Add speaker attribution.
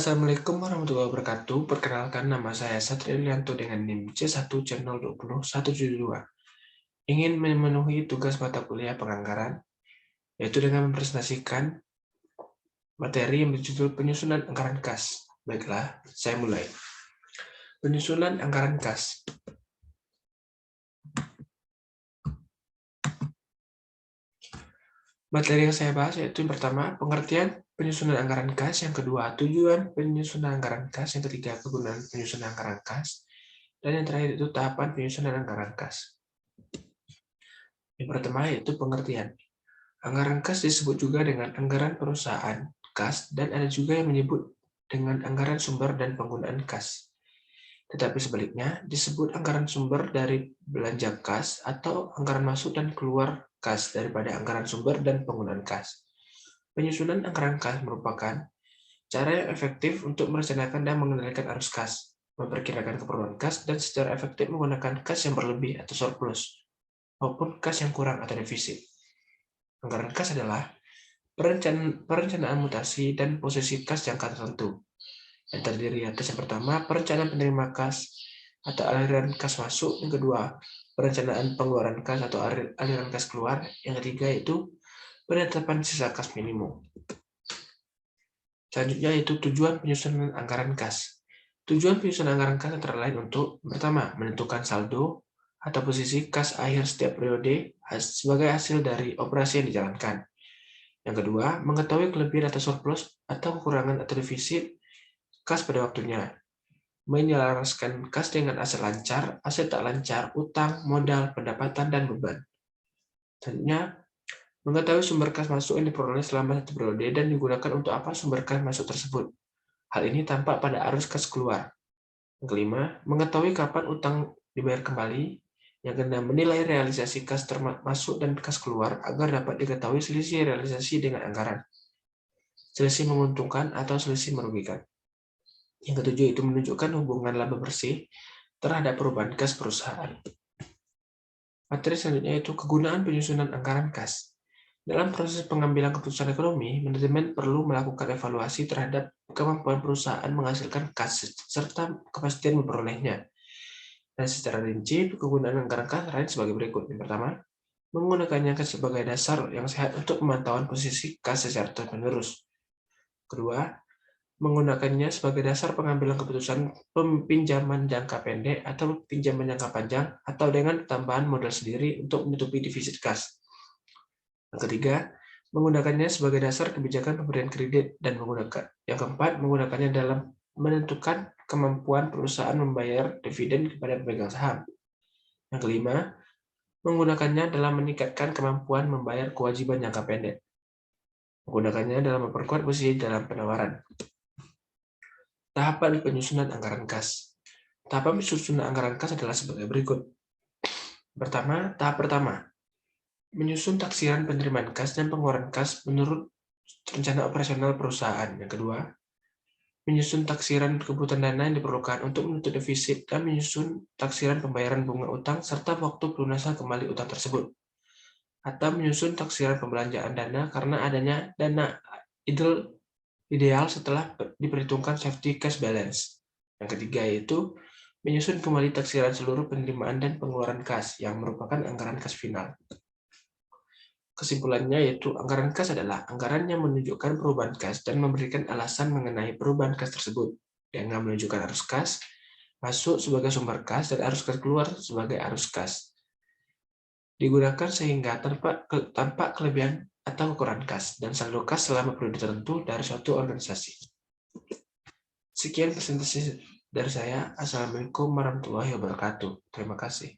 Speaker 1: Assalamualaikum warahmatullahi wabarakatuh. Perkenalkan, nama saya Satria Lianto dengan NIM C1 Channel 20172. Ingin memenuhi tugas mata kuliah penganggaran, yaitu dengan mempresentasikan materi yang berjudul penyusunan anggaran kas. Baiklah, saya mulai. Penyusunan anggaran kas. Materi yang saya bahas yaitu yang pertama, pengertian penyusunan anggaran kas, yang kedua, tujuan penyusunan anggaran kas, yang ketiga, kegunaan penyusunan anggaran kas, dan yang terakhir itu tahapan penyusunan anggaran kas. Yang pertama yaitu pengertian. Anggaran kas disebut juga dengan anggaran perusahaan kas, dan ada juga yang menyebut dengan anggaran sumber dan penggunaan kas. Tetapi sebaliknya, disebut anggaran sumber dari belanja kas atau anggaran masuk dan keluar kas daripada anggaran sumber dan penggunaan kas. Penyusunan anggaran kas merupakan cara yang efektif untuk merencanakan dan mengendalikan arus kas, memperkirakan keperluan kas, dan secara efektif menggunakan kas yang berlebih atau surplus, maupun kas yang kurang atau defisit. Anggaran kas adalah perencanaan mutasi dan posisi kas jangka tertentu, yang terdiri atas yang pertama, perencanaan penerima kas atau aliran kas masuk, yang kedua, perencanaan pengeluaran kas atau aliran kas keluar, yang ketiga yaitu penetapan sisa kas minimum. Selanjutnya yaitu tujuan penyusunan anggaran kas. Tujuan penyusunan anggaran kas antara lain untuk, pertama, menentukan saldo atau posisi kas akhir setiap periode sebagai hasil dari operasi yang dijalankan. Yang kedua, mengetahui kelebihan atau surplus atau kekurangan atau defisit kas pada waktunya. Menyelaraskan kas dengan aset lancar, aset tak lancar, utang, modal, pendapatan, dan beban. Selanjutnya, mengetahui sumber kas masuk yang diperoleh selama satu periode dan digunakan untuk apa sumber kas masuk tersebut. Hal ini tampak pada arus kas keluar. Yang kelima, mengetahui kapan utang dibayar kembali. Yang keenam, menilai realisasi kas termasuk dan kas keluar agar dapat diketahui selisih realisasi dengan anggaran. Selisih menguntungkan atau selisih merugikan. Yang ketujuh itu menunjukkan hubungan laba bersih terhadap perubahan kas perusahaan. Materi selanjutnya yaitu kegunaan penyusunan anggaran kas. Dalam proses pengambilan keputusan ekonomi, manajemen perlu melakukan evaluasi terhadap kemampuan perusahaan menghasilkan kas serta kepastian memperolehnya. Dan secara rinci, kegunaan anggaran kas lain sebagai berikut. Yang pertama, menggunakannya sebagai dasar yang sehat untuk pemantauan posisi kas secara terus-menerus. Kedua, menggunakannya sebagai dasar pengambilan keputusan pinjaman jangka pendek atau pinjaman jangka panjang atau dengan tambahan modal sendiri untuk menutupi defisit kas. Yang ketiga, menggunakannya sebagai dasar kebijakan pemberian kredit dan yang keempat, menggunakannya dalam menentukan kemampuan perusahaan membayar dividen kepada pemegang saham. Yang kelima, menggunakannya dalam meningkatkan kemampuan membayar kewajiban jangka pendek. Menggunakannya dalam memperkuat posisi dalam penawaran. Tahapan penyusunan anggaran kas. Tahapan penyusunan anggaran kas adalah sebagai berikut. Tahap pertama, menyusun taksiran penerimaan kas dan pengeluaran kas menurut rencana operasional perusahaan. Yang kedua, menyusun taksiran kebutuhan dana yang diperlukan untuk menutup defisit dan menyusun taksiran pembayaran bunga utang serta waktu pelunasan kembali utang tersebut. Atau menyusun taksiran pembelanjaan dana karena adanya dana ideal setelah diperhitungkan safety cash balance. Yang ketiga yaitu menyusun kembali taksiran seluruh penerimaan dan pengeluaran kas yang merupakan anggaran kas final. Kesimpulannya yaitu anggaran kas adalah anggaran yang menunjukkan perubahan kas dan memberikan alasan mengenai perubahan kas tersebut, dengan menunjukkan arus kas masuk sebagai sumber kas dan arus kas keluar sebagai arus kas. Digunakan sehingga tanpa kelebihan atau kekurangan kas dan saldo kas selama periode tertentu dari suatu organisasi. Sekian presentasi dari saya. Assalamualaikum warahmatullahi wabarakatuh. Terima kasih.